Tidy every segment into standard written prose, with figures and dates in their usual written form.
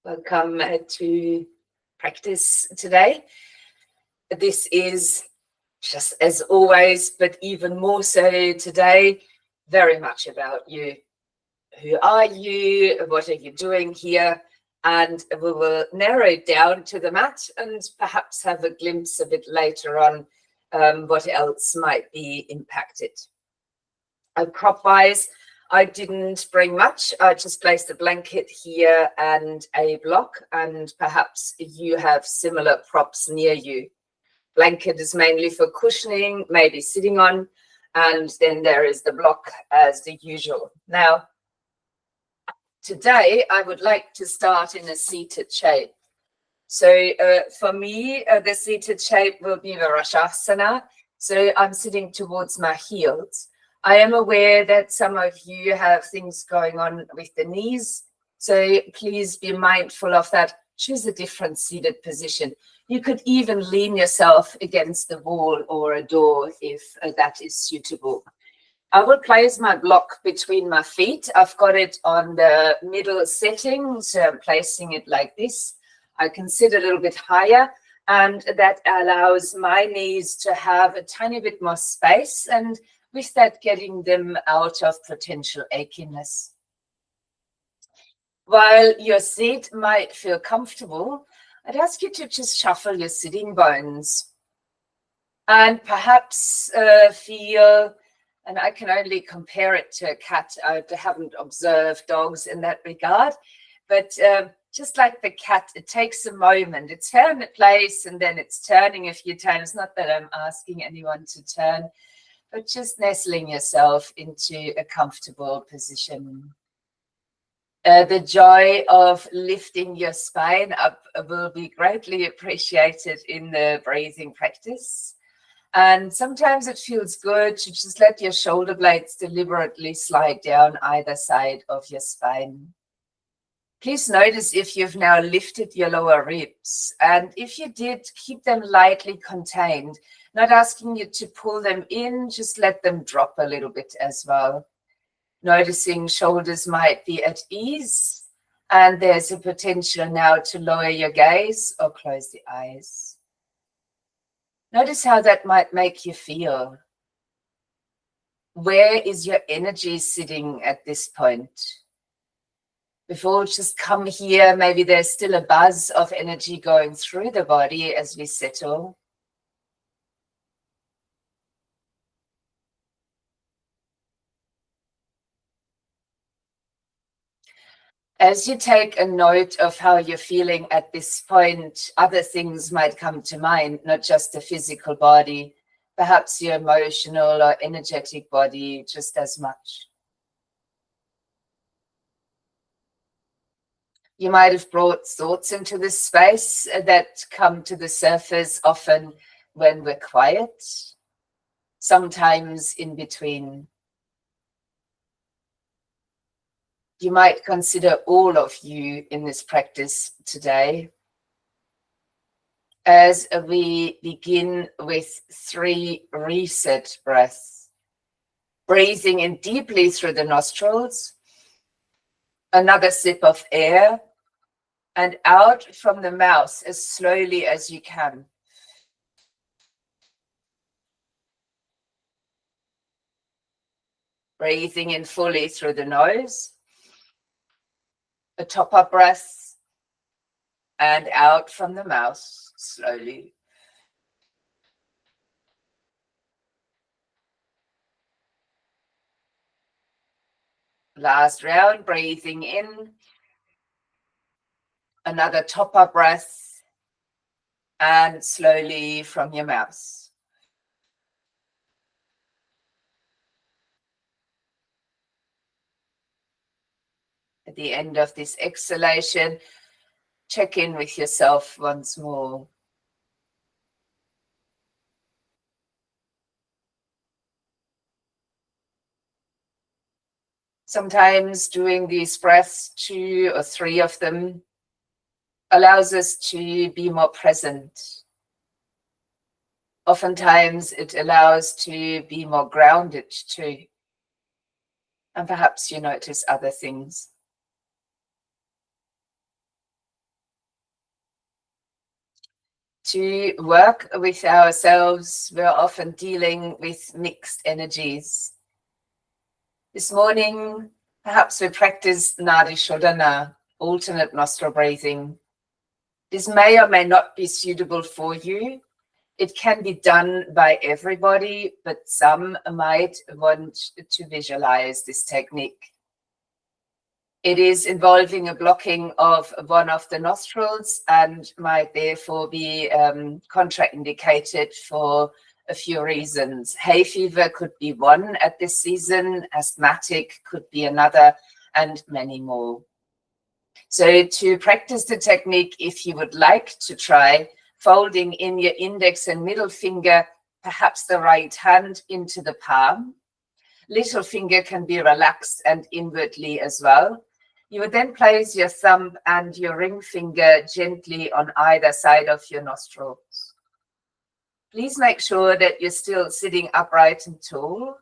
Welcome to practice today. This is just as always, but even more so today, very much about you. Who are you? What are you doing here? And we will narrow it down to the mat and perhaps have a glimpse a bit later on what else might be impacted. Prop-wise, I didn't bring much. I just placed a blanket here and a block, and perhaps you have similar props near you. Blanket is mainly for cushioning, maybe sitting on, and then there is the block as the usual. Now, today I would like to start in a seated shape. So for me, the seated shape will be Virashasana. So I'm sitting towards my heels. I am aware that some of you have things going on with the knees, so please be mindful of that. Choose a different seated position. You could even lean yourself against the wall or a door if that is suitable. I will place my block between my feet. I've got it on the middle setting, so I'm placing it like this. I can sit a little bit higher, and that allows my knees to have a tiny bit more space, and with that, getting them out of potential achiness. While your seat might feel comfortable, I'd ask you to just shuffle your sitting bones and perhaps feel, and I can only compare it to a cat. I haven't observed dogs in that regard, but just like the cat, it takes a moment. It's found a place and then it's turning a few times. Not that I'm asking anyone to turn, but just nestling yourself into a comfortable position. The joy of lifting your spine up will be greatly appreciated in the breathing practice. And sometimes it feels good to just let your shoulder blades deliberately slide down either side of your spine. Please notice if you've now lifted your lower ribs. And if you did, keep them lightly contained. Not asking you to pull them in, just let them drop a little bit as well. Noticing shoulders might be at ease, and there's a potential now to lower your gaze or close the eyes. Notice how that might make you feel. Where is your energy sitting at this point? Before we just come here, maybe there's still a buzz of energy going through the body as we settle. As you take a note of how you're feeling at this point, other things might come to mind, not just the physical body, perhaps your emotional or energetic body just as much. You might have brought thoughts into this space that come to the surface often when we're quiet, sometimes in between. You might consider all of you in this practice today as we begin with 3 reset breaths. Breathing in deeply through the nostrils, another sip of air, and out from the mouth as slowly as you can. Breathing in fully through the nose, a top-up breath, and out from the mouth slowly. Last round, breathing in, another top-up breath, and slowly from your mouth. At the end of this exhalation, check in with yourself once more. Sometimes doing these breaths, 2 or 3 of them, allows us to be more present. Oftentimes it allows to be more grounded too. And perhaps you notice other things. to work with ourselves, we're often dealing with mixed energies. This morning, perhaps we practice Nadi Shodhana, alternate nostril breathing. This may or may not be suitable for you. It can be done by everybody, but some might want to visualize this technique. It is involving a blocking of one of the nostrils and might therefore be contraindicated for a few reasons. Hay fever could be one at this season, asthmatic could be another, and many more. So to practice the technique, if you would like to try, folding in your index and middle finger, perhaps the right hand into the palm. Little finger can be relaxed and inwardly as well. You would then place your thumb and your ring finger gently on either side of your nostrils. Please make sure that you're still sitting upright and tall,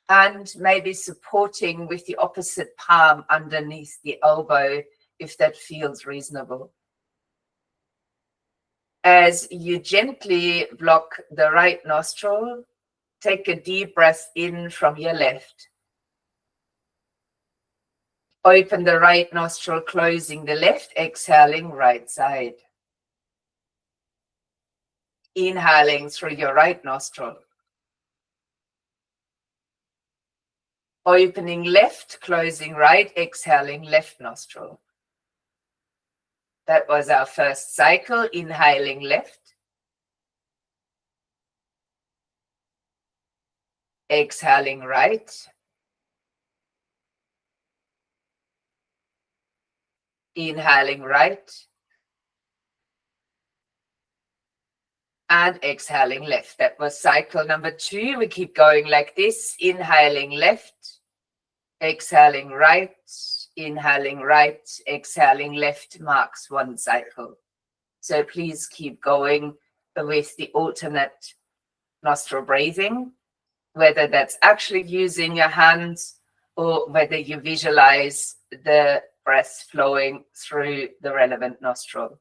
and maybe supporting with the opposite palm underneath the elbow if that feels reasonable. As you gently block the right nostril, take a deep breath in from your left. Open the right nostril, closing the left, exhaling right side. Inhaling through your right nostril. Opening left, closing right, exhaling left nostril. That was our first cycle, inhaling left. Exhaling right. Inhaling right. And exhaling left. That was cycle number 2. We keep going like this, inhaling left, exhaling right, inhaling right, exhaling left marks one cycle. So please keep going with the alternate nostril breathing, whether that's actually using your hands or whether you visualize the breath flowing through the relevant nostril.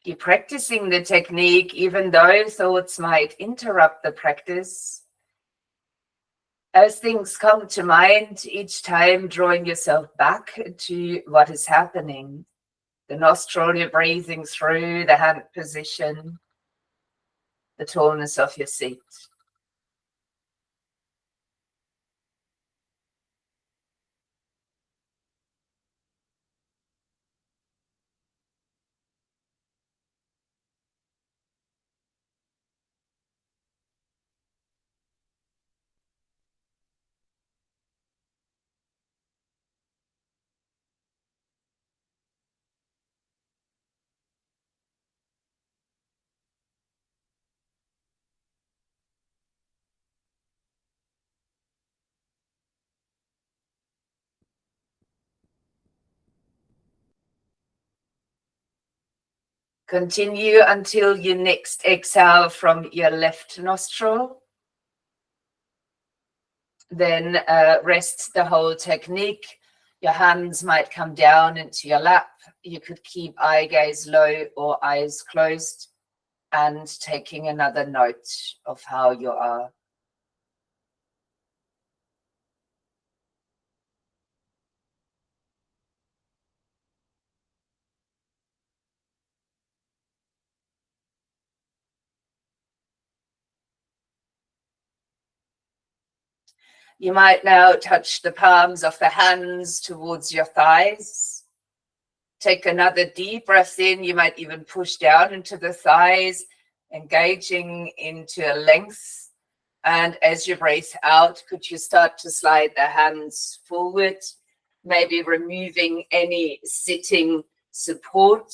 Keep practicing the technique, even though thoughts might interrupt the practice. As things come to mind, each time drawing yourself back to what is happening. The nostril you're breathing through, the hand position, the tallness of your seat. Continue until you next exhale from your left nostril. Then rest the whole technique. Your hands might come down into your lap. You could keep eye gaze low or eyes closed, and taking another note of how you are. You might now touch the palms of the hands towards your thighs. Take another deep breath in. You might even push down into the thighs, engaging into a length. And as you breathe out, could you start to slide the hands forward, maybe removing any sitting support,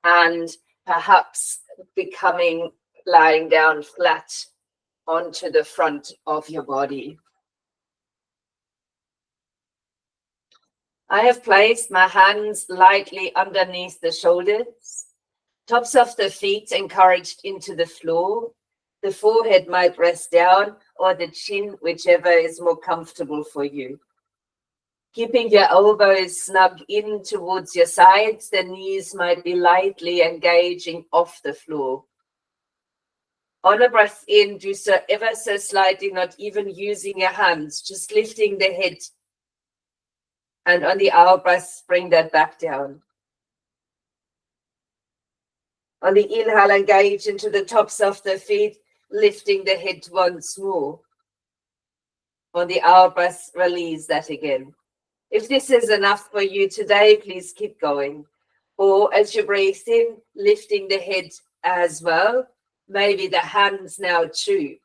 and perhaps lying down flat onto the front of your body. I have placed my hands lightly underneath the shoulders, tops of the feet encouraged into the floor. The forehead might rest down, or the chin, whichever is more comfortable for you. Keeping your elbows snug in towards your sides, the knees might be lightly engaging off the floor. On a breath in, do so ever so slightly, not even using your hands, just lifting the head. And on the out breath, bring that back down. On the inhale, engage into the tops of the feet, lifting the head once more. On the out breath, release that again. If this is enough for you today, please keep going. Or as you breathe in, lifting the head as well. Maybe the hands now too.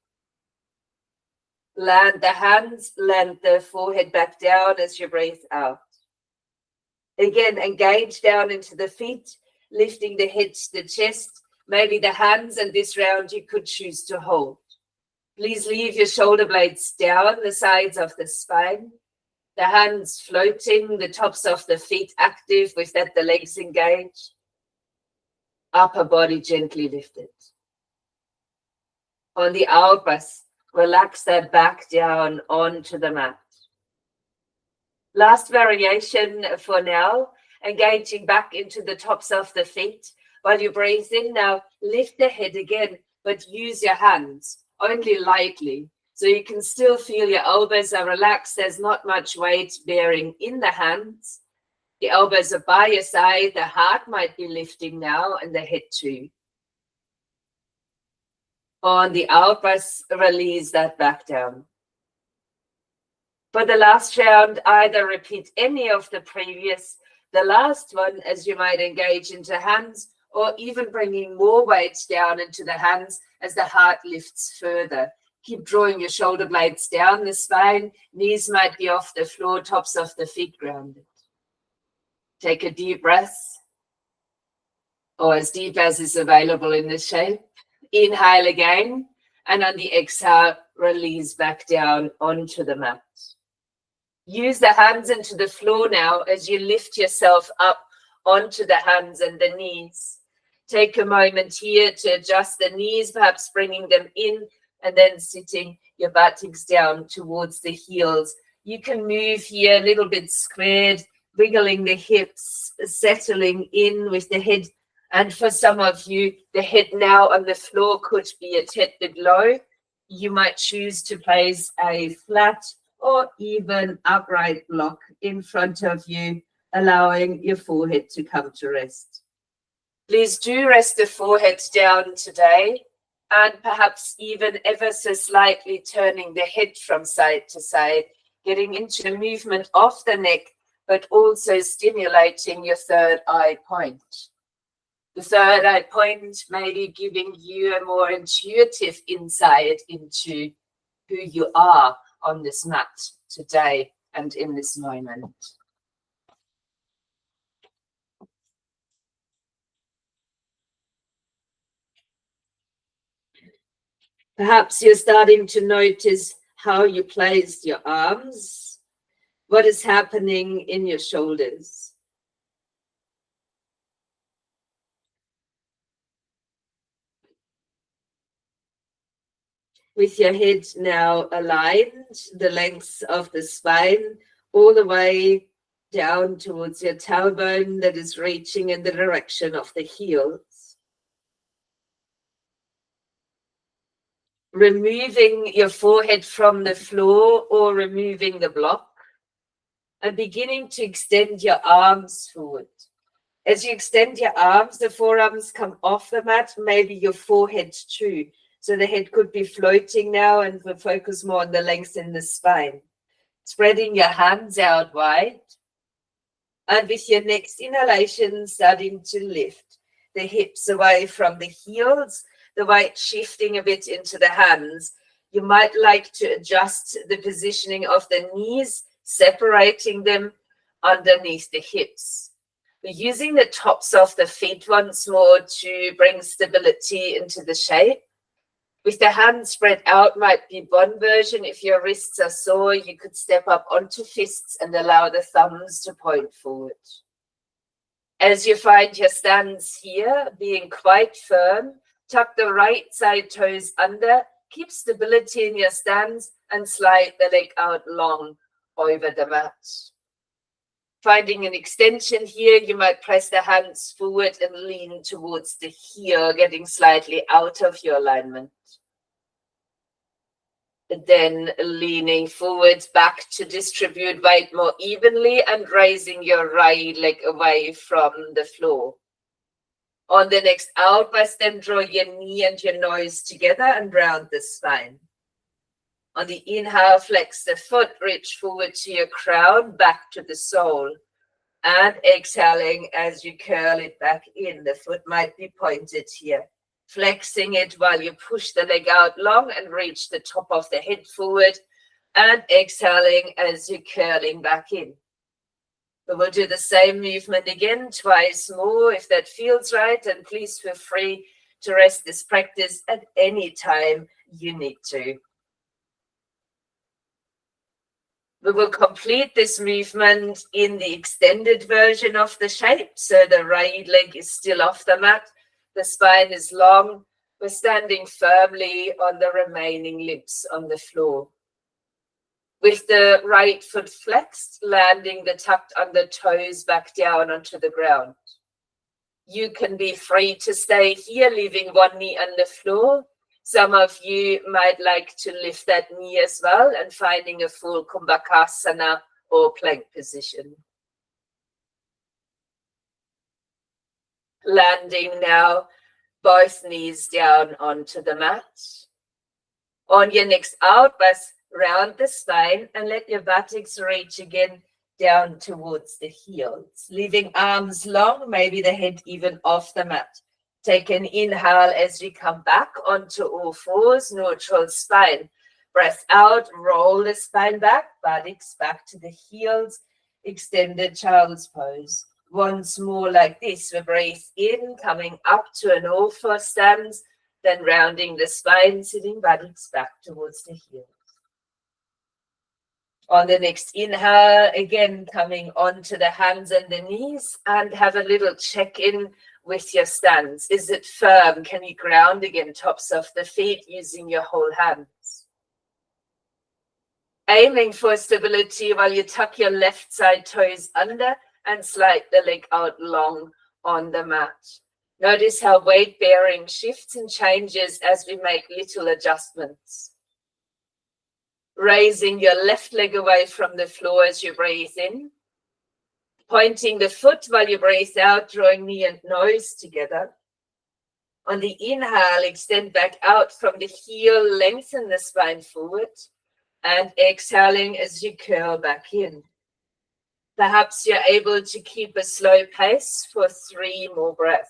Land the hands, land the forehead back down as you breathe out. Again, engage down into the feet, lifting the head to the chest. Maybe the hands, and this round you could choose to hold. Please leave your shoulder blades down the sides of the spine. The hands floating, the tops of the feet active, with that the legs engaged. Upper body gently lifted. On the out breath, relax that back down onto the mat. Last variation for now, engaging back into the tops of the feet. While you breathe in now, lift the head again, but use your hands, only lightly. So you can still feel your elbows are relaxed. There's not much weight bearing in the hands. The elbows are by your side. The heart might be lifting now, and the head too. On the out breath, release that back down. For the last round, either repeat any of the previous, the last one, as you might engage into hands, or even bringing more weight down into the hands as the heart lifts further. Keep drawing your shoulder blades down the spine. Knees might be off the floor, tops of the feet grounded. Take a deep breath, or as deep as is available in this shape. Inhale again, and on the exhale, release back down onto the mat. Use the hands into the floor now as you lift yourself up onto the hands and the knees. Take a moment here to adjust the knees, perhaps bringing them in, and then sitting your buttocks down towards the heels. You can move here a little bit squared, wiggling the hips, settling in with the head. And for some of you, the head now on the floor could be a tad bit low. You might choose to place a flat or even upright block in front of you, allowing your forehead to come to rest. Please do rest the forehead down today, and perhaps even ever so slightly turning the head from side to side, getting into a movement of the neck, but also stimulating your third eye point. The third eye point may be giving you a more intuitive insight into who you are on this mat today and in this moment. Perhaps you're starting to notice how you placed your arms, what is happening in your shoulders. With your head now aligned, the length of the spine, all the way down towards your tailbone that is reaching in the direction of the heels. Removing your forehead from the floor or removing the block, and beginning to extend your arms forward. As you extend your arms, the forearms come off the mat, maybe your forehead too. So the head could be floating now, and we'll focus more on the length in the spine. Spreading your hands out wide. And with your next inhalation, starting to lift the hips away from the heels, the weight shifting a bit into the hands. You might like to adjust the positioning of the knees, separating them underneath the hips. We're using the tops of the feet once more to bring stability into the shape. With the hands spread out might be one version. If your wrists are sore, you could step up onto fists and allow the thumbs to point forward. As you find your stance here, being quite firm, tuck the right side toes under, keep stability in your stance, and slide the leg out long over the mat. Finding an extension here, you might press the hands forward and lean towards the heel, getting slightly out of your alignment. Then leaning forward back to distribute weight more evenly and raising your right leg away from the floor. On the next out twist, then draw your knee and your nose together and round the spine. On the inhale, flex the foot, reach forward to your crown, back to the sole. And exhaling as you curl it back in. The foot might be pointed here. Flexing it while you push the leg out long and reach the top of the head forward. And exhaling as you're curling back in. We will do the same movement again, twice more if that feels right. And please feel free to rest this practice at any time you need to. We will complete this movement in the extended version of the shape. So the right leg is still off the mat. The spine is long. We're standing firmly on the remaining limbs on the floor. With the right foot flexed, landing the tucked under toes back down onto the ground. You can be free to stay here, leaving one knee on the floor. Some of you might like to lift that knee as well and finding a full kumbhakasana or plank position. Landing now, both knees down onto the mat. On your next out, press round the spine and let your buttocks reach again down towards the heels. Leaving arms long, maybe the head even off the mat. Take an inhale as we come back onto all fours, neutral spine. Breath out, roll the spine back, buttocks back to the heels, extended child's pose. Once more like this, we breathe in, coming up to an all four stance, then rounding the spine, sitting buttocks back towards the heels. On the next inhale, again coming onto the hands and the knees, and have a little check-in with your stance. Is it firm? Can you ground again, tops of the feet using your whole hands? Aiming for stability while you tuck your left side toes under and slide the leg out long on the mat. Notice how weight bearing shifts and changes as we make little adjustments. Raising your left leg away from the floor as you breathe in. Pointing the foot while you breathe out, drawing knee and nose together. On the inhale, extend back out from the heel, lengthen the spine forward. And exhaling as you curl back in. Perhaps you're able to keep a slow pace for 3 more breaths.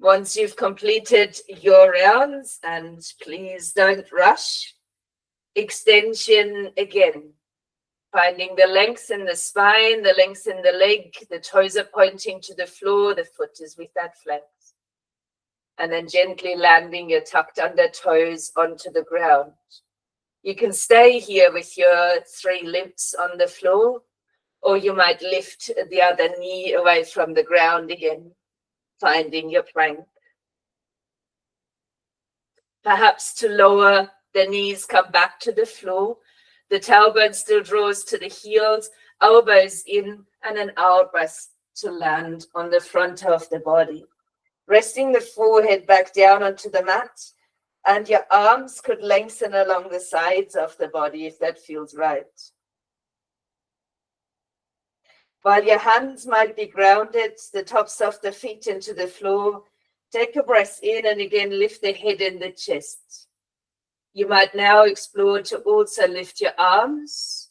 Once you've completed your rounds, and please don't rush, extension again. Finding the length in the spine, the length in the leg, the toes are pointing to the floor, the foot is with that flex. And then gently landing your tucked under toes onto the ground. You can stay here with your 3 limbs on the floor, or you might lift the other knee away from the ground again, finding your plank. Perhaps to lower the knees, come back to the floor. The tailbone still draws to the heels, elbows in, and an out breath to land on the front of the body. Resting the forehead back down onto the mat, and your arms could lengthen along the sides of the body if that feels right. While your hands might be grounded, the tops of the feet into the floor, take a breath in and again lift the head and the chest. You might now explore to also lift your arms,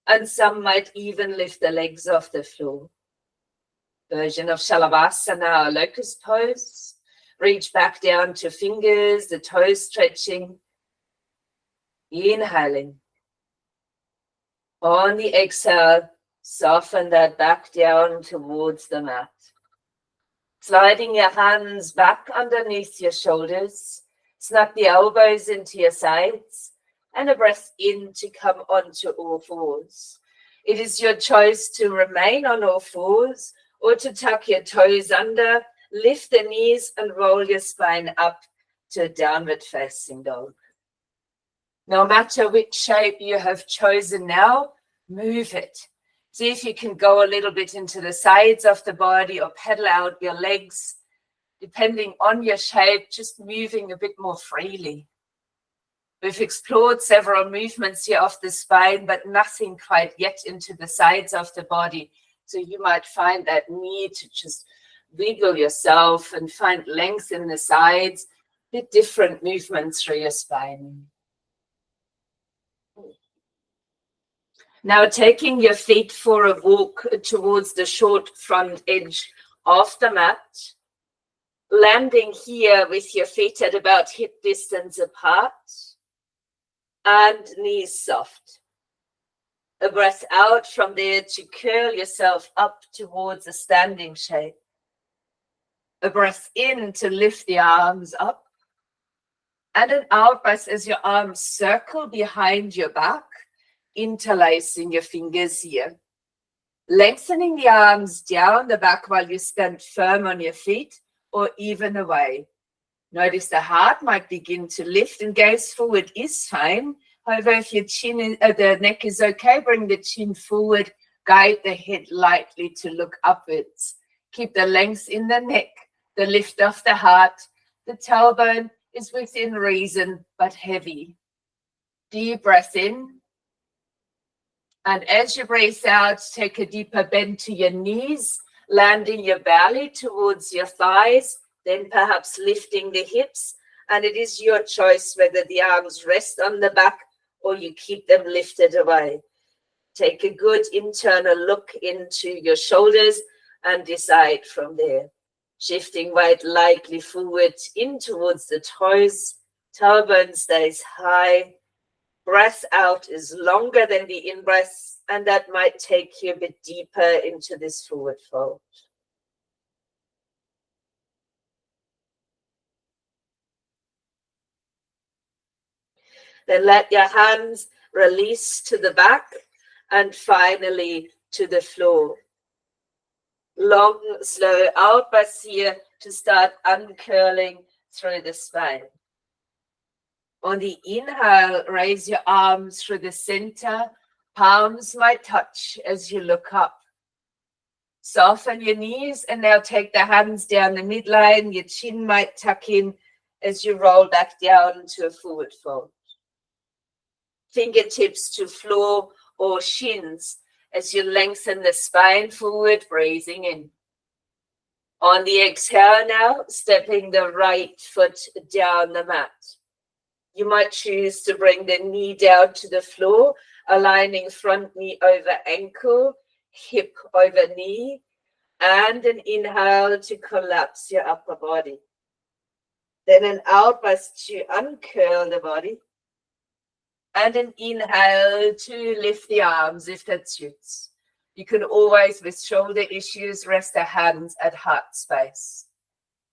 and some might even lift the legs off the floor. version of Shalabhasana, or locust pose. Reach back down to fingers, the toes stretching. Inhaling. On the exhale, soften that back down towards the mat. Sliding your hands back underneath your shoulders. Snug the elbows into your sides. And a breath in to come onto all fours. It is your choice to remain on all fours or to tuck your toes under, lift the knees and roll your spine up to a downward facing dog. No matter which shape you have chosen now, move it. See if you can go a little bit into the sides of the body or pedal out your legs, depending on your shape, just moving a bit more freely. We've explored several movements here of the spine, but nothing quite yet into the sides of the body. So you might find that need to just wiggle yourself and find length in the sides, a bit different movements through your spine. Now taking your feet for a walk towards the short front edge of the mat, landing here with your feet at about hip distance apart and knees soft. A breath out from there to curl yourself up towards a standing shape. A breath in to lift the arms up. And an out breath as your arms circle behind your back, interlacing your fingers here. Lengthening the arms down the back while you stand firm on your feet or even away. Notice the heart might begin to lift and gaze forward is fine. However, if your the neck is okay, bring the chin forward, guide the head lightly to look upwards. Keep the length in the neck, the lift of the heart. The tailbone is within reason, but heavy. Deep breath in. And as you breathe out, take a deeper bend to your knees, landing your belly towards your thighs, then perhaps lifting the hips. And it is your choice whether the arms rest on the back or you keep them lifted away. Take a good internal look into your shoulders and decide from there. Shifting weight lightly forward in towards the toes. Tailbone stays high. Breath out is longer than the in-breath, and that might take you a bit deeper into this forward fold. Then let your hands release to the back and finally to the floor. Long, slow out breaths here to start uncurling through the spine. On the inhale, raise your arms through the center. Palms might touch as you look up. Soften your knees and now take the hands down the midline. Your chin might tuck in as you roll back down to a forward fold. Fingertips to floor or shins as you lengthen the spine forward, breathing in. On the exhale now, stepping the right foot down the mat. You might choose to bring the knee down to the floor, aligning front knee over ankle, hip over knee, and an inhale to collapse your upper body. Then an out breath to uncurl the body. And an inhale to lift the arms if that suits. You can always, with shoulder issues, rest the hands at heart space.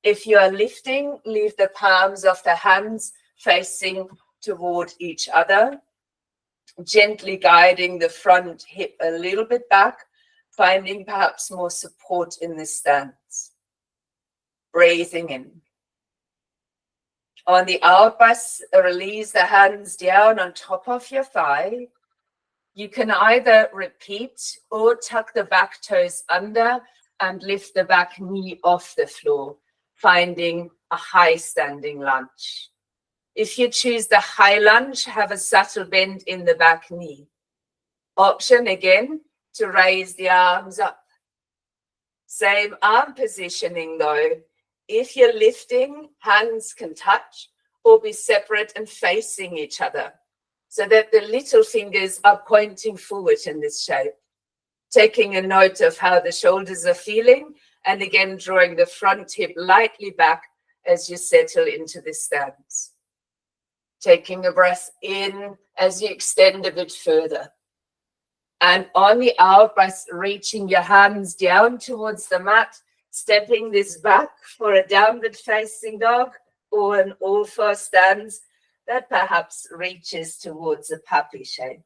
If you are lifting, leave the palms of the hands facing toward each other, gently guiding the front hip a little bit back, finding perhaps more support in this stance. Breathing in. On the out breath, release the hands down on top of your thigh. You can either repeat or tuck the back toes under and lift the back knee off the floor, finding a high standing lunge. If you choose the high lunge, have a subtle bend in the back knee. Option again to raise the arms up. Same arm positioning though. If you're lifting, hands can touch or be separate and facing each other so that the little fingers are pointing forward in this shape. Taking a note of how the shoulders are feeling And again, drawing the front hip lightly back as you settle into this stance. Taking a breath in as you extend a bit further. And on the out breath, reaching your hands down towards the mat, stepping this back for a downward facing dog or an all four stance that perhaps reaches towards a puppy shape.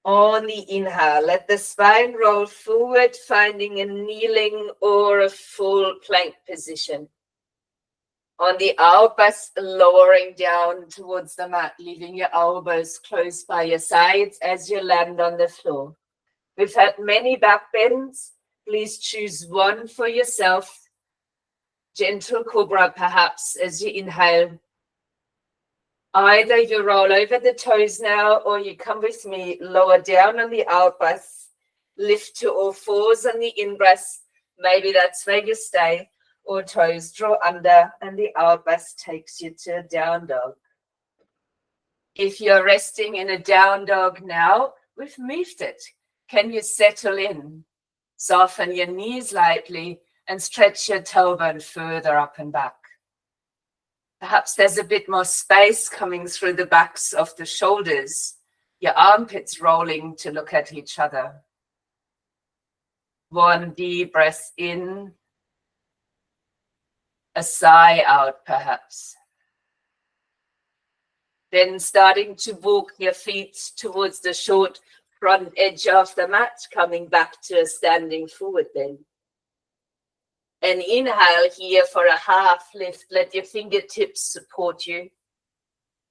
On the inhale, let the spine roll forward, finding a kneeling or a full plank position. On the out breath, lowering down towards the mat, leaving your elbows close by your sides as you land on the floor. We've had many back bends. Please choose one for yourself. Gentle cobra perhaps as you inhale. Either you roll over the toes now, or you come with me, lower down on the out breath, lift to all fours on the in breath. Maybe that's where you stay, or toes draw under, and the out breath takes you to a down dog. If you're resting in a down dog now, we've moved it. Can you settle in? Soften your knees lightly and stretch your tailbone further up and back. Perhaps there's a bit more space coming through the backs of the shoulders, your armpits rolling to look at each other. One deep breath in, a sigh out perhaps. Then starting to walk your feet towards the short front edge of the mat, coming back to a standing forward then. And inhale here for a half lift. Let your fingertips support you.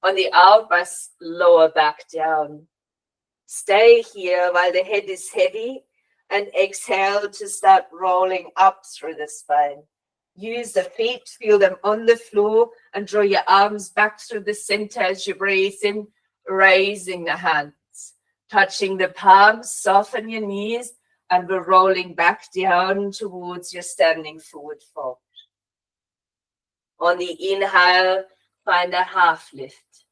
On the out breath, lower back down. Stay here while the head is heavy, and exhale to start rolling up through the spine. Use the feet, feel them on the floor, and draw your arms back through the center as you breathe in, raising the hands. Touching the palms, soften your knees, and we're rolling back down towards your standing forward fold. On the inhale, find a half lift.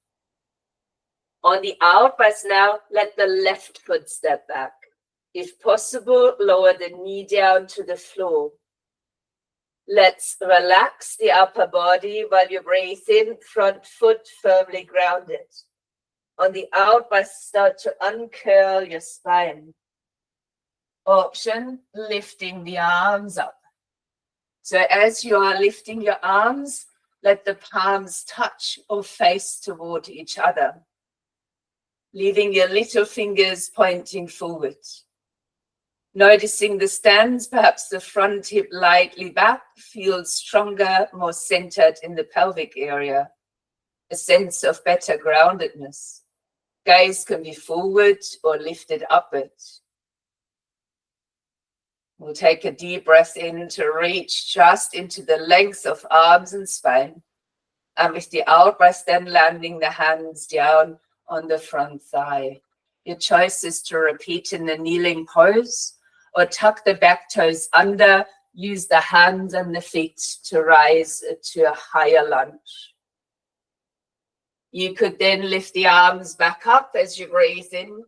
On the out breath now, let the left foot step back. If possible, lower the knee down to the floor. Let's relax the upper body while you breathe in, front foot firmly grounded. On the out breath, start to uncurl your spine. Option, lifting the arms up. So as you are lifting your arms, let the palms touch or face toward each other, leaving your little fingers pointing forward. Noticing the stance, perhaps the front hip lightly back, feels stronger, more centered in the pelvic area. A sense of better groundedness. Gaze can be forward or lifted upward. We'll take a deep breath in to reach just into the length of arms and spine. And with the out breath, then landing the hands down on the front thigh. Your choice is to repeat in the kneeling pose or tuck the back toes under. Use the hands and the feet to rise to a higher lunge. You could then lift the arms back up as you breathe in.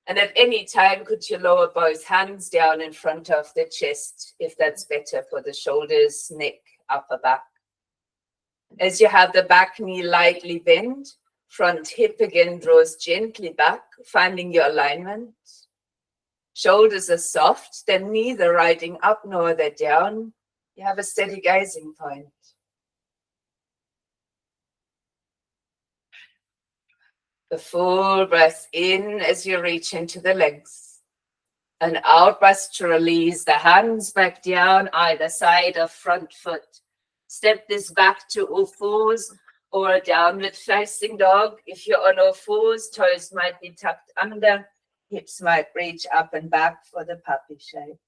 And at any time, could you lower both hands down in front of the chest, if that's better for the shoulders, neck, upper back. As you have the back knee lightly bent, front hip again draws gently back, finding your alignment. Shoulders are soft, they're neither riding up nor they're down. You have a steady gazing point. A full breath in as you reach into the legs. An out breath to release the hands back down either side of front foot. Step this back to all fours or a downward facing dog. If you're on all fours, toes might be tucked under, hips might reach up and back for the puppy shape.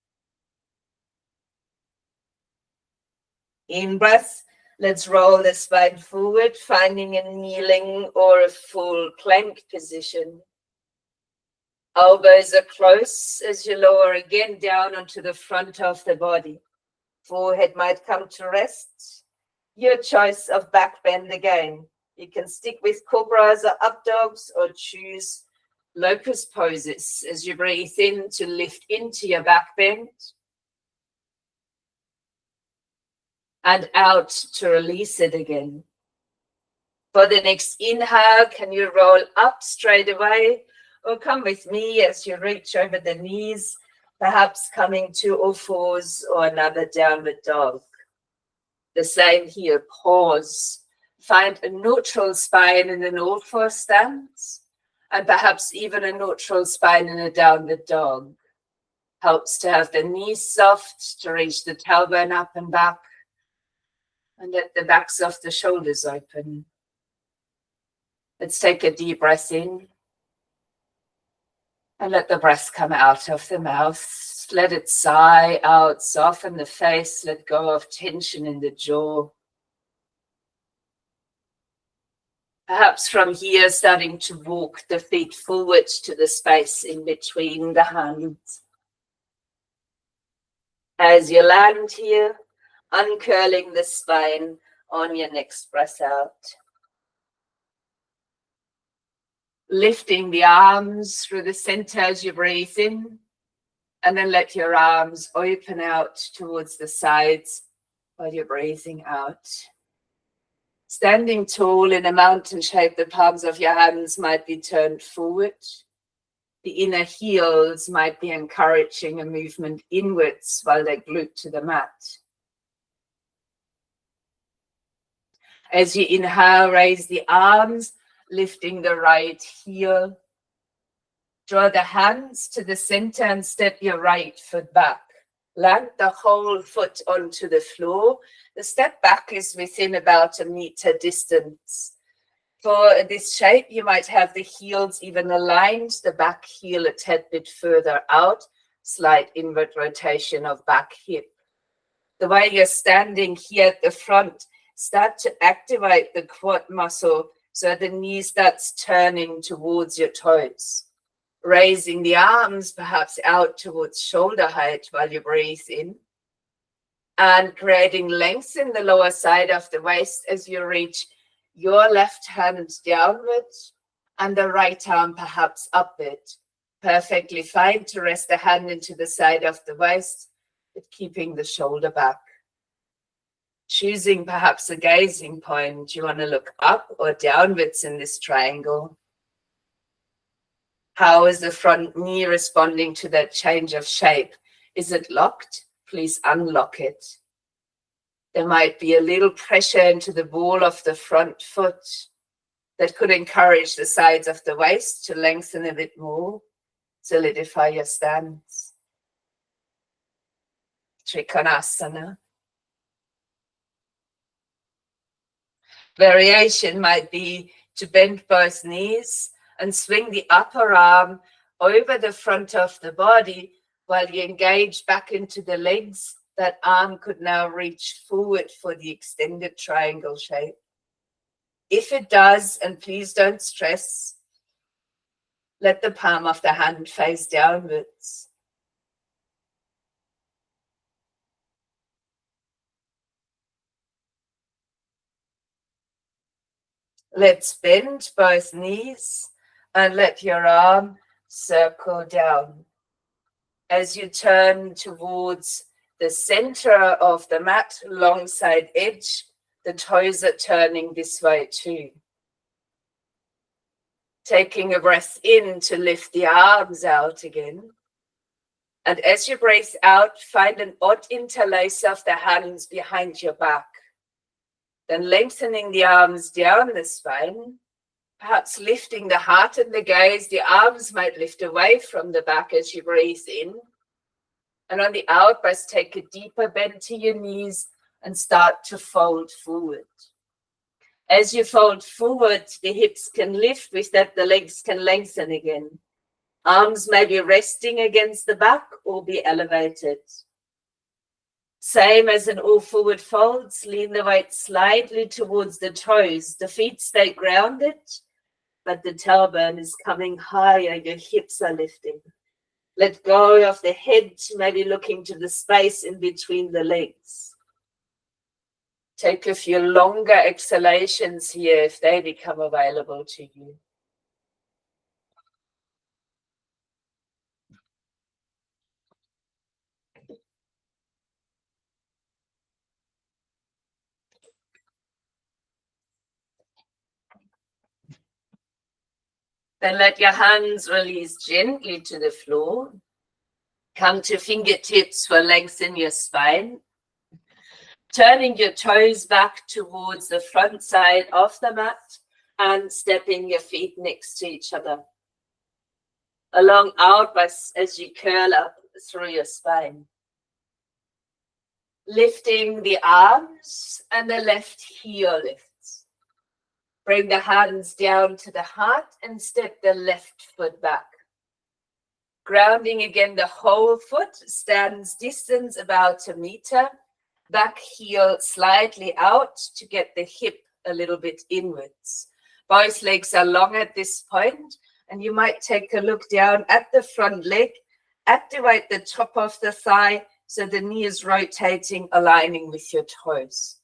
In breath. Let's roll the spine forward, finding a kneeling or a full plank position. Elbows are close as you lower again down onto the front of the body. Forehead might come to rest. Your choice of back bend again. You can stick with cobras or up dogs or choose locust poses as you breathe in to lift into your back bend and out to release it again. For the next inhale, can you roll up straight away, or come with me as you reach over the knees, perhaps coming to all fours or another downward dog. The same here, pause. Find a neutral spine in an all four stance, and perhaps even a neutral spine in a downward dog. Helps to have the knees soft, to reach the tailbone up and back, and let the backs of the shoulders open. Let's take a deep breath in, and let the breath come out of the mouth. Let it sigh out, soften the face, let go of tension in the jaw. Perhaps from here, starting to walk the feet forward to the space in between the hands. As you land here, uncurling the spine on your next breath out. Lifting the arms through the center as you breathe in, and then let your arms open out towards the sides while you're breathing out. Standing tall in a mountain shape, the palms of your hands might be turned forward. The inner heels might be encouraging a movement inwards while they're glued to the mat. As you inhale, raise the arms, lifting the right heel. Draw the hands to the center and step your right foot back. Land the whole foot onto the floor. The step back is within about 1 meter distance. For this shape, you might have the heels even aligned, the back heel a tad bit further out, slight inward rotation of back hip. The way you're standing here at the front, start to activate the quad muscle so the knee starts turning towards your toes. Raising the arms perhaps out towards shoulder height while you breathe in. And creating length in the lower side of the waist as you reach your left hand downward and the right arm perhaps upward. Perfectly fine to rest the hand into the side of the waist, but keeping the shoulder back. Choosing perhaps a gazing point. You want to look up or downwards in this triangle. How is the front knee responding to that change of shape? Is it locked? Please unlock it. There might be a little pressure into the ball of the front foot that could encourage the sides of the waist to lengthen a bit more. Solidify your stance. Trikonasana. Variation might be to bend both knees and swing the upper arm over the front of the body while you engage back into the legs. That arm could now reach forward for the extended triangle shape. If it does, and please don't stress, let the palm of the hand face downwards. Let's bend both knees and let your arm circle down. As you turn towards the center of the mat, long side edge, the toes are turning this way too. Taking a breath in to lift the arms out again. And as you breathe out, find an odd interlace of the hands behind your back. Then lengthening the arms down the spine, perhaps lifting the heart and the gaze. The arms might lift away from the back as you breathe in. And on the out breath, take a deeper bend to your knees and start to fold forward. As you fold forward, the hips can lift. With that, the legs can lengthen again. Arms may be resting against the back or be elevated. Same as in all forward folds, lean the weight slightly towards the toes. The feet stay grounded, but the tailbone is coming higher. Your hips are lifting. Let go of the head, maybe looking to the space in between the legs. Take a few longer exhalations here if they become available to you. Then let your hands release gently to the floor. Come to fingertips for lengthen your spine. Turning your toes back towards the front side of the mat and stepping your feet next to each other. Along out as you curl up through your spine. Lifting the arms and the left heel lifts. Bring the hands down to the heart and step the left foot back. Grounding again, the whole foot stands distance about 1 meter. Back heel slightly out to get the hip a little bit inwards. Both legs are long at this point, and you might take a look down at the front leg. Activate the top of the thigh so the knee is rotating, aligning with your toes.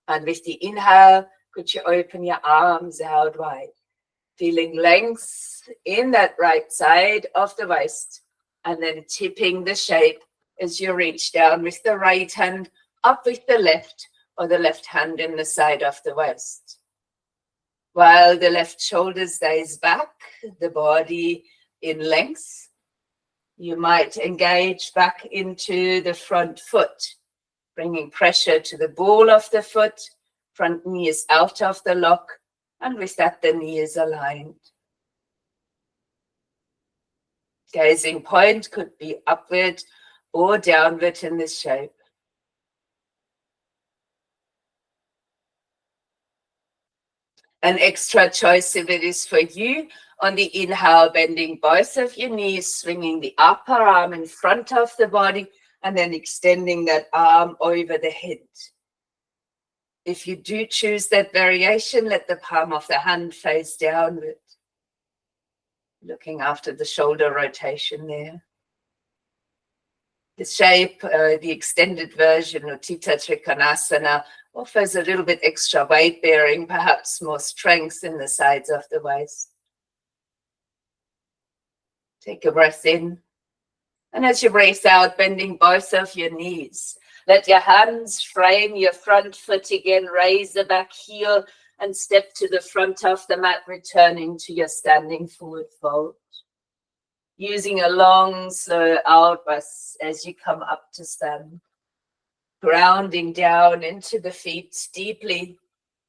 And with the inhale, could you open your arms out wide, feeling length in that right side of the waist, and then tipping the shape as you reach down with the right hand up with the left, or the left hand in the side of the waist. While the left shoulder stays back, the body in length, you might engage back into the front foot, bringing pressure to the ball of the foot, front knee is out of the lock, and with that the knee is aligned. Gazing point could be upward or downward in this shape. An extra choice if it is for you. On the inhale, bending both of your knees, swinging the upper arm in front of the body, and then extending that arm over the head. If you do choose that variation, let the palm of the hand face downward. Looking after the shoulder rotation there. The shape, the extended version, Utthita Trikonasana, offers a little bit extra weight bearing, perhaps more strength in the sides of the waist. Take a breath in. And as you breathe out, bending both of your knees. Let your hands frame your front foot again, raise the back heel and step to the front of the mat, returning to your standing forward fold. Using a long, slow out breath as you come up to stand. Grounding down into the feet deeply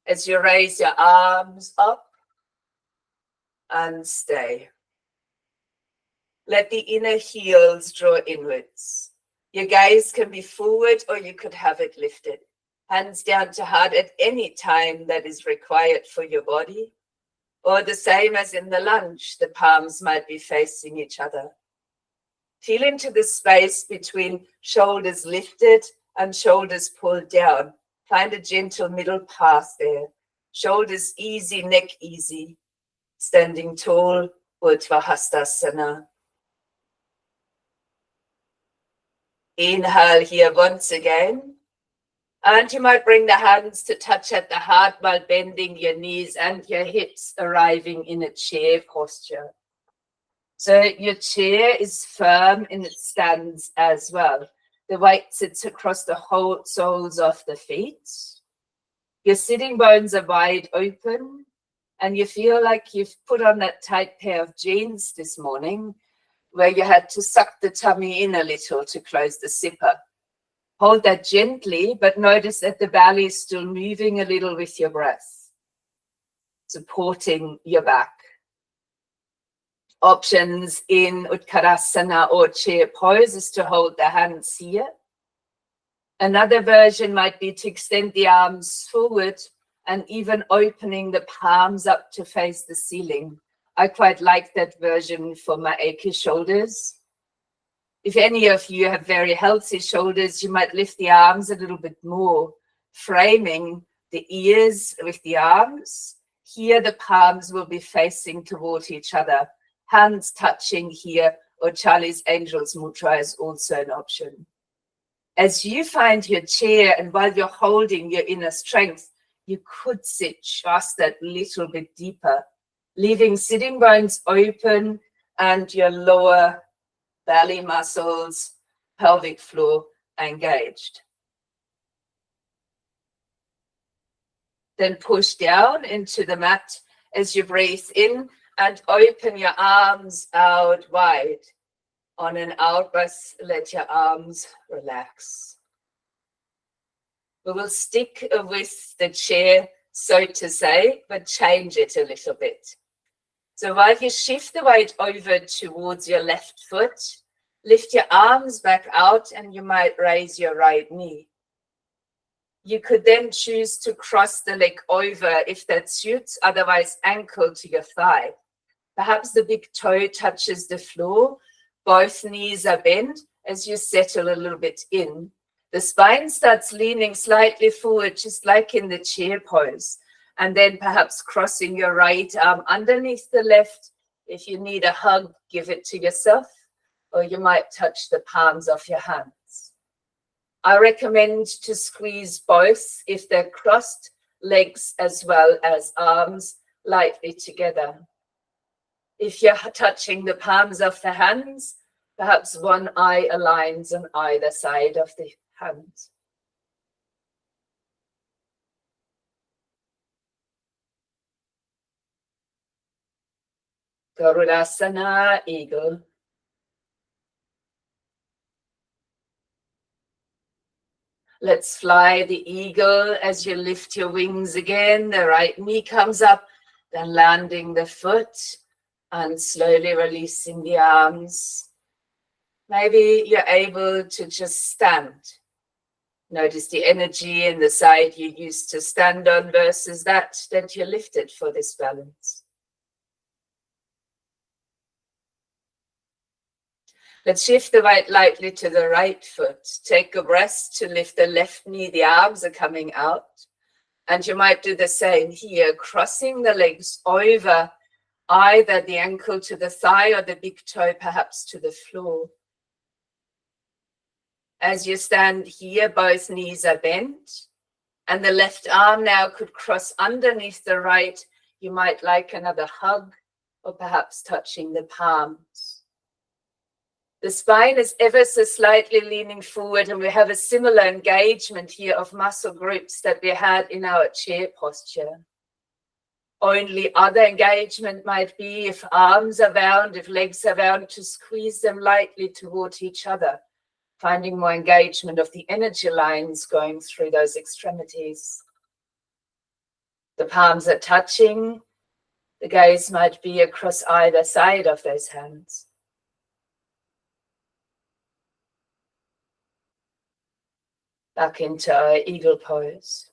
as you raise your arms up and stay. Let the inner heels draw inwards. Your gaze can be forward or you could have it lifted. Hands down to heart at any time that is required for your body. Or the same as in the lunge, the palms might be facing each other. Feel into the space between shoulders lifted and shoulders pulled down. Find a gentle middle path there. Shoulders easy, neck easy. Standing tall, Urdhva Hastasana. Inhale here once again. And you might bring the hands to touch at the heart while bending your knees and your hips, arriving in a chair posture. So your chair is firm in its stance as well. The weight sits across the whole soles of the feet. Your sitting bones are wide open and you feel like you've put on that tight pair of jeans this morning where you had to suck the tummy in a little to close the zipper. Hold that gently, but notice that the belly is still moving a little with your breath, supporting your back. Options in Utkarasana or chair pose is to hold the hands here. Another version might be to extend the arms forward and even opening the palms up to face the ceiling. I quite like that version for my achy shoulders. If any of you have very healthy shoulders, you might lift the arms a little bit more, framing the ears with the arms. Here the palms will be facing toward each other. Hands touching here, or Charlie's Angel's Mudra is also an option. As you find your chair and while you're holding your inner strength, you could sit just that little bit deeper, leaving sitting bones open and your lower belly muscles, pelvic floor engaged. Then push down into the mat as you breathe in. And open your arms out wide. On an out breath, let your arms relax. We will stick with the chair, so to say, but change it a little bit. So while you shift the weight over towards your left foot, lift your arms back out and you might raise your right knee. You could then choose to cross the leg over if that suits, otherwise ankle to your thigh. Perhaps the big toe touches the floor, both knees are bent as you settle a little bit in. The spine starts leaning slightly forward, just like in the chair pose. And then perhaps crossing your right arm underneath the left. If you need a hug, give it to yourself, or you might touch the palms of your hands. I recommend to squeeze both if they're crossed, legs as well as arms, lightly together. If you're touching the palms of the hands, perhaps one eye aligns on either side of the hand. Garudasana, eagle. Let's fly the eagle as you lift your wings again. The right knee comes up, then landing the foot and slowly releasing the arms. Maybe you're able to just stand. Notice the energy in the side you used to stand on versus that you lifted for this balance. Let's shift the weight lightly to the right foot. Take a breath to lift the left knee. The arms are coming out. And you might do the same here, crossing the legs over either the ankle to the thigh or the big toe perhaps to the floor. As you stand here, both knees are bent. And the left arm now could cross underneath the right. You might like another hug or perhaps touching the palms. The spine is ever so slightly leaning forward, and we have a similar engagement here of muscle groups that we had in our chair posture. Only other engagement might be if arms are bound, if legs are bound, to squeeze them lightly toward each other, finding more engagement of the energy lines going through those extremities. The palms are touching. The gaze might be across either side of those hands. Back into our eagle pose.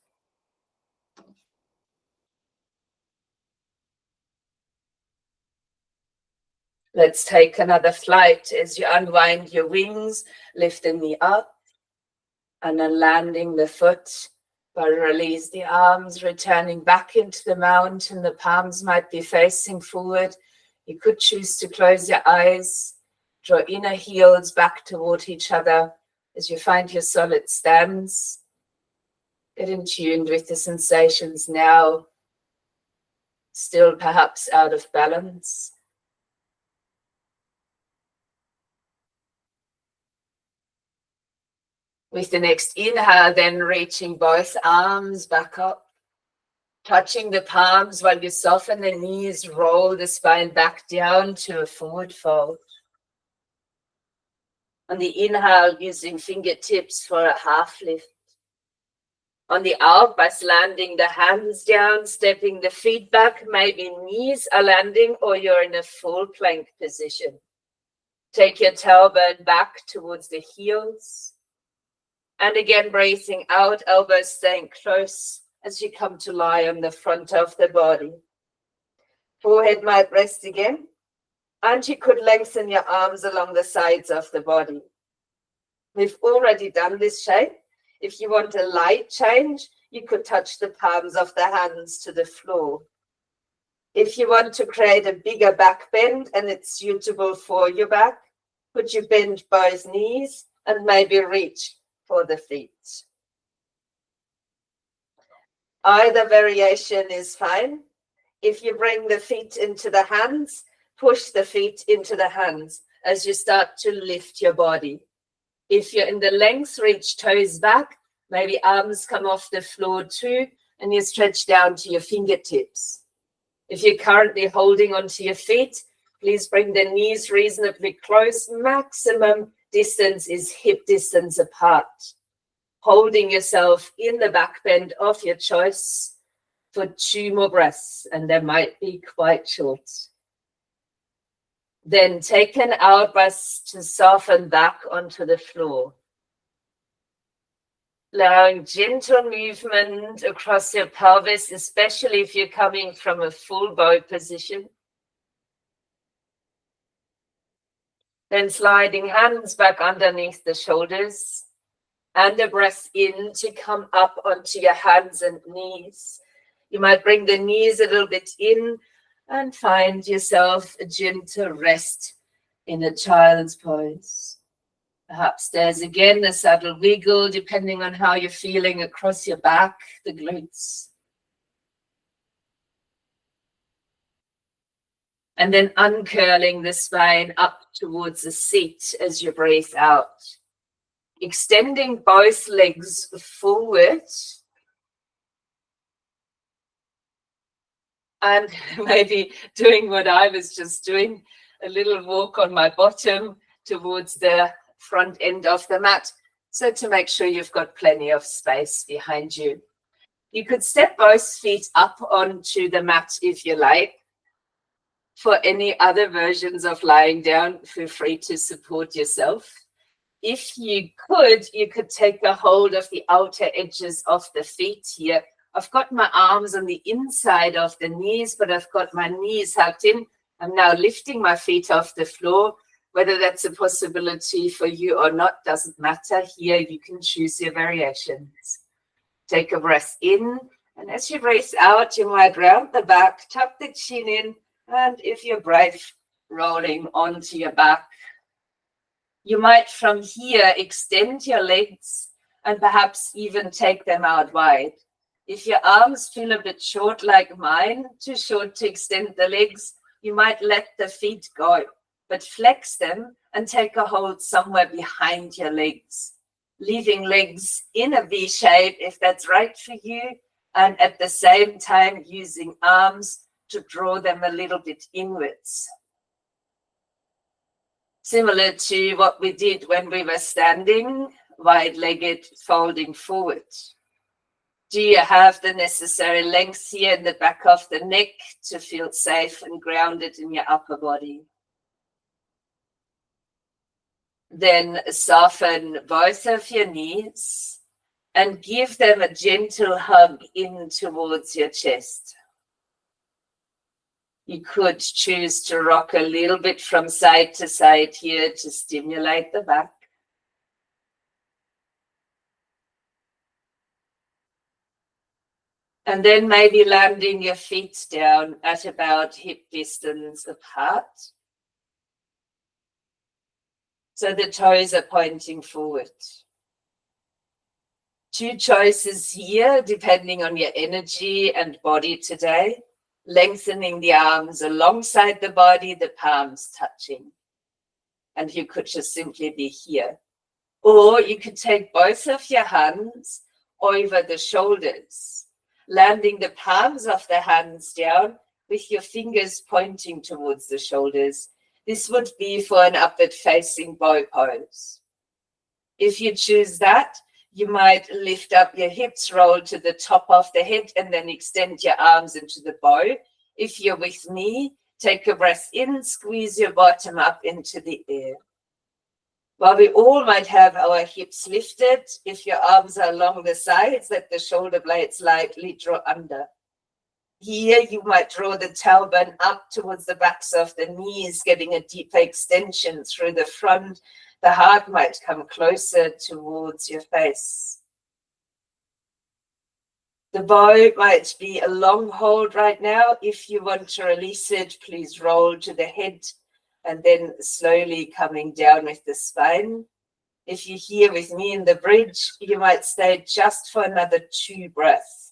Let's take another flight as you unwind your wings, lift the knee up, and then landing the foot. But release the arms, returning back into the mountain. The palms might be facing forward. You could choose to close your eyes, draw inner heels back toward each other as you find your solid stance. Get in tune with the sensations now, still perhaps out of balance. With the next inhale, then reaching both arms back up, touching the palms while you soften the knees, roll the spine back down to a forward fold. On the inhale, using fingertips for a half lift. On the out, by landing the hands down, stepping the feet back, maybe knees are landing or you're in a full plank position. Take your tailbone back towards the heels. And again, breathing out, elbows staying close as you come to lie on the front of the body. Forehead might rest again. And you could lengthen your arms along the sides of the body. We've already done this shape. If you want a light change, you could touch the palms of the hands to the floor. If you want to create a bigger back bend and it's suitable for your back, could you bend both knees and maybe reach for the feet? Either variation is fine. If you bring the feet into the hands, push the feet into the hands as you start to lift your body. If you're in the length, reach toes back, maybe arms come off the floor too, and you stretch down to your fingertips. If you're currently holding onto your feet, please bring the knees reasonably close. Maximum distance is hip distance apart. Holding yourself in the back bend of your choice for 2 more breaths, and they might be quite short. Then take an out breath to soften back onto the floor. Allowing gentle movement across your pelvis, especially if you're coming from a full bow position. Then sliding hands back underneath the shoulders and a breath in to come up onto your hands and knees. You might bring the knees a little bit in and find yourself a gentle rest in a child's pose. Perhaps there's again a subtle wiggle depending on how you're feeling across your back, the glutes. And then uncurling the spine up towards the seat as you breathe out. Extending both legs forward. And maybe doing what I was just doing, a little walk on my bottom towards the front end of the mat. So to make sure you've got plenty of space behind you. You could step both feet up onto the mat if you like. For any other versions of lying down, feel free to support yourself. If you could take a hold of the outer edges of the feet here. I've got my arms on the inside of the knees, but I've got my knees hugged in. I'm now lifting my feet off the floor. Whether that's a possibility for you or not doesn't matter. Here you can choose your variations. Take a breath in, and as you breathe out, you might round the back, tuck the chin in, and if you're brave, rolling onto your back. You might from here extend your legs and perhaps even take them out wide. If your arms feel a bit short like mine, too short to extend the legs, you might let the feet go, but flex them and take a hold somewhere behind your legs, leaving legs in a V shape if that's right for you, and at the same time using arms to draw them a little bit inwards. Similar to what we did when we were standing, wide-legged, folding forward. Do you have the necessary length here in the back of the neck to feel safe and grounded in your upper body? Then soften both of your knees and give them a gentle hug in towards your chest. You could choose to rock a little bit from side to side here to stimulate the back. And then maybe landing your feet down at about hip distance apart. So the toes are pointing forward. 2 choices here, depending on your energy and body today. Lengthening the arms alongside the body, the palms touching. And you could just simply be here. Or you could take both of your hands over the shoulders, landing the palms of the hands down with your fingers pointing towards the shoulders. This would be for an upward facing bow pose. If you choose that, you might lift up your hips, roll to the top of the head, and then extend your arms into the bow. If you're with me, take a breath in, squeeze your bottom up into the air. While we all might have our hips lifted, if your arms are along the sides, let the shoulder blades lightly draw under. Here you might draw the tailbone up towards the backs of the knees, getting a deeper extension through the front. The heart might come closer towards your face. The bow might be a long hold right now. If you want to release it, please roll to the head and then slowly coming down with the spine. If you're here with me in the bridge, you might stay just for another 2 breaths.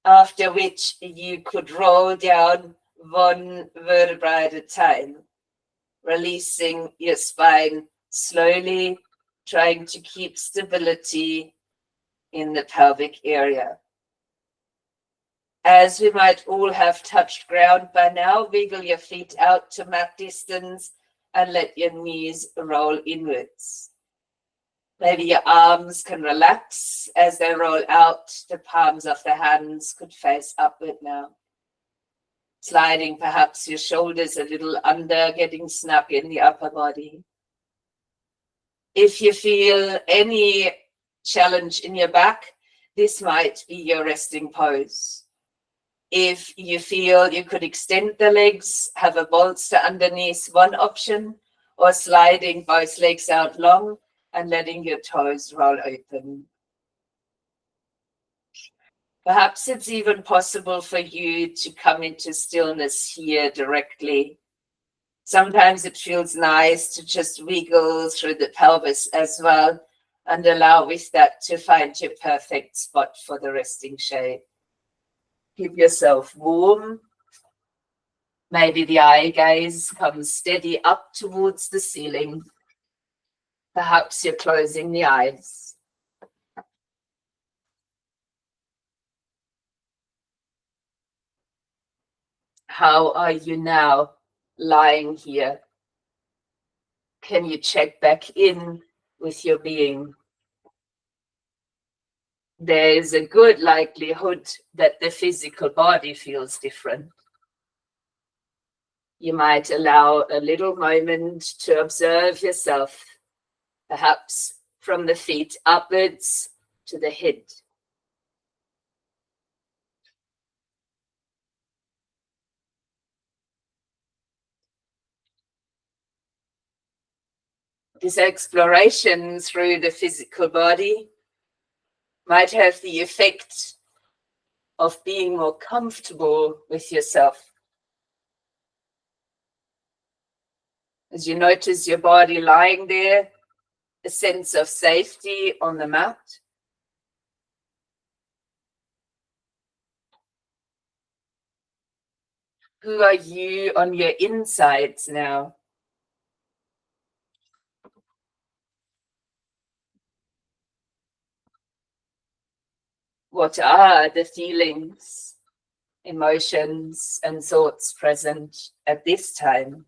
After which you could roll down 1 vertebra at a time, releasing your spine slowly trying to keep stability in the pelvic area. As we might all have touched ground by now, wiggle your feet out to mat distance and let your knees roll inwards. Maybe your arms can relax as they roll out. The palms of the hands could face upward now. Sliding perhaps your shoulders a little under, getting snug in the upper body. If you feel any challenge in your back, this might be your resting pose. If you feel you could extend the legs, have a bolster underneath, one option, or sliding both legs out long and letting your toes roll open. Perhaps it's even possible for you to come into stillness here directly. Sometimes it feels nice to just wiggle through the pelvis as well and allow with that to find your perfect spot for the resting shape. Keep yourself warm. Maybe the eye gaze comes steady up towards the ceiling. Perhaps you're closing the eyes. How are you now lying here? Can you check back in with your being? There is a good likelihood that the physical body feels different. You might allow a little moment to observe yourself, perhaps from the feet upwards to the head. This exploration through the physical body might have the effect of being more comfortable with yourself. As you notice your body lying there, a sense of safety on the mat. Who are you on your insides now? What are the feelings, emotions, and thoughts present at this time?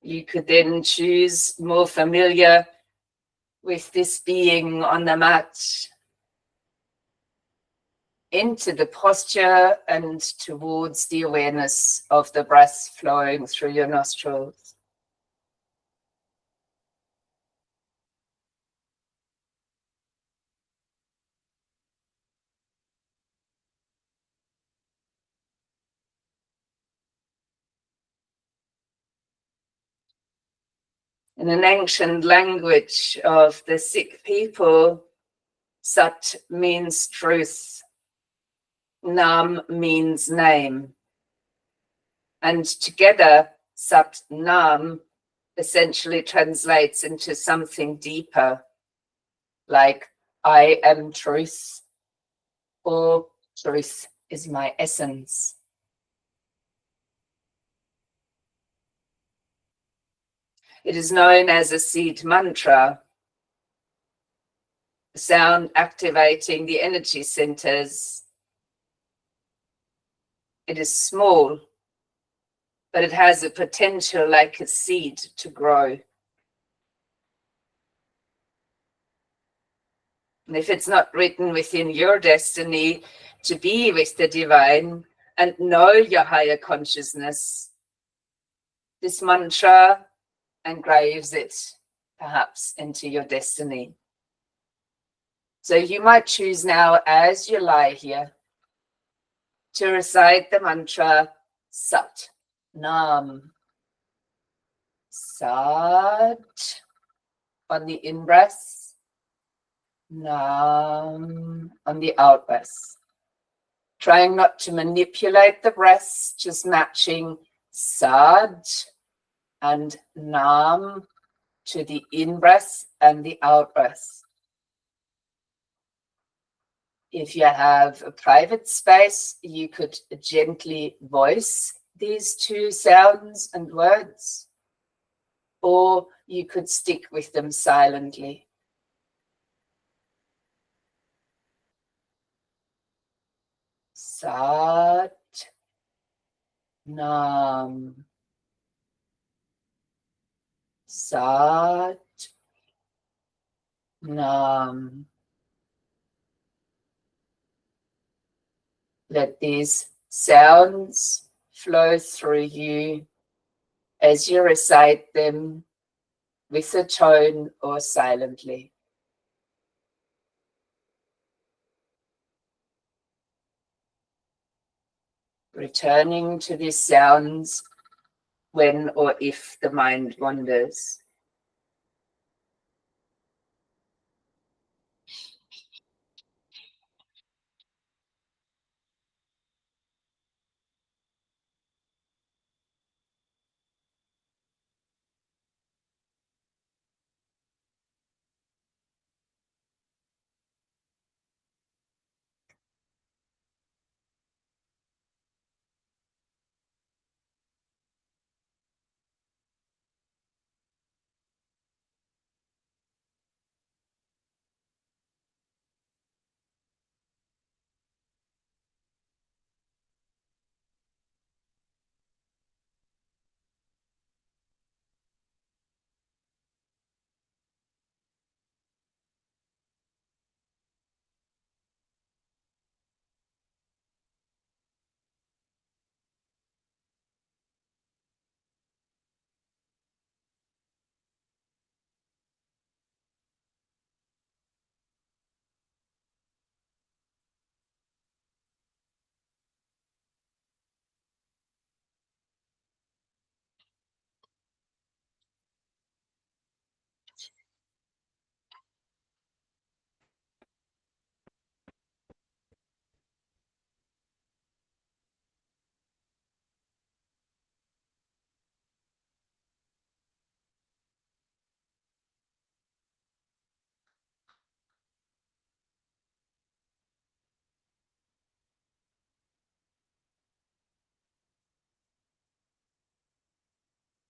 You could then choose more familiar with this being on the mat, into the posture and towards the awareness of the breath flowing through your nostrils. In an ancient language of the Sikh people, Sat means truth, Nam means name. And together, Sat Nam essentially translates into something deeper, like I am truth, or truth is my essence. It is known as a seed mantra, a sound activating the energy centers. It is small, but it has a potential like a seed to grow. And if it's not written within your destiny to be with the divine and know your higher consciousness, this mantra engraves it perhaps into your destiny. So you might choose now, as you lie here, to recite the mantra Sat Nam. Sat on the in-breath, Nam on the out-breath. Trying not to manipulate the breath, just matching Sat and Nam to the in-breath and the out-breath. If you have a private space, you could gently voice these two sounds and words, or you could stick with them silently. Sat Nam. Sat Nam. Let these sounds flow through you as you recite them with a tone or silently. Returning to these sounds when or if the mind wanders.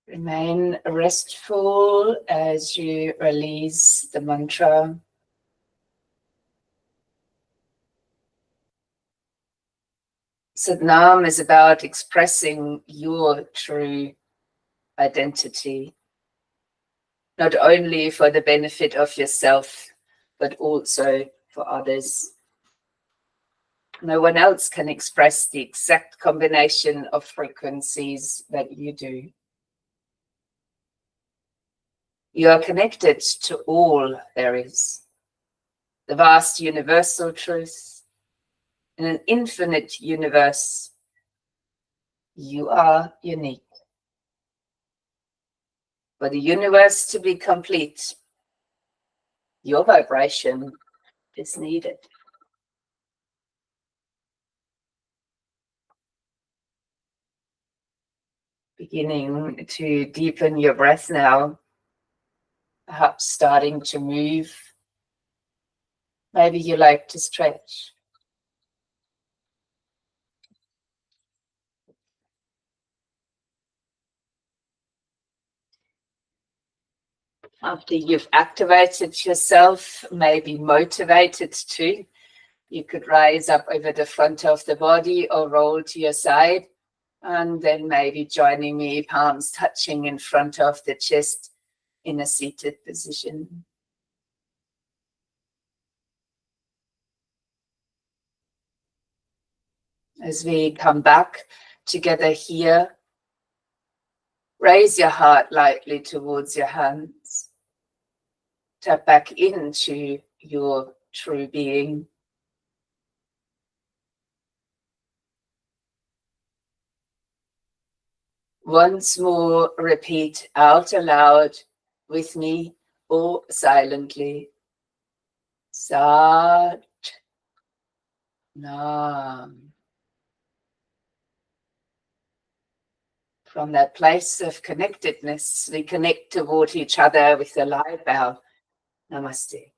Remain restful as you release the mantra. Sat Nam is about expressing your true identity, not only for the benefit of yourself, but also for others. No one else can express the exact combination of frequencies that you do. You are connected to all there is, the vast universal truth. In an infinite universe, you are unique. For the universe to be complete, your vibration is needed. Beginning to deepen your breath now, perhaps starting to move. Maybe you like to stretch. After you've activated yourself, maybe motivated too, you could rise up over the front of the body or roll to your side, and then maybe joining me, palms touching in front of the chest in a seated position. As we come back together here, raise your heart lightly towards your hands. Tap back into your true being. Once more, repeat out aloud with me or silently. Sat Nam. From that place of connectedness, we connect toward each other with a light bow. Namaste.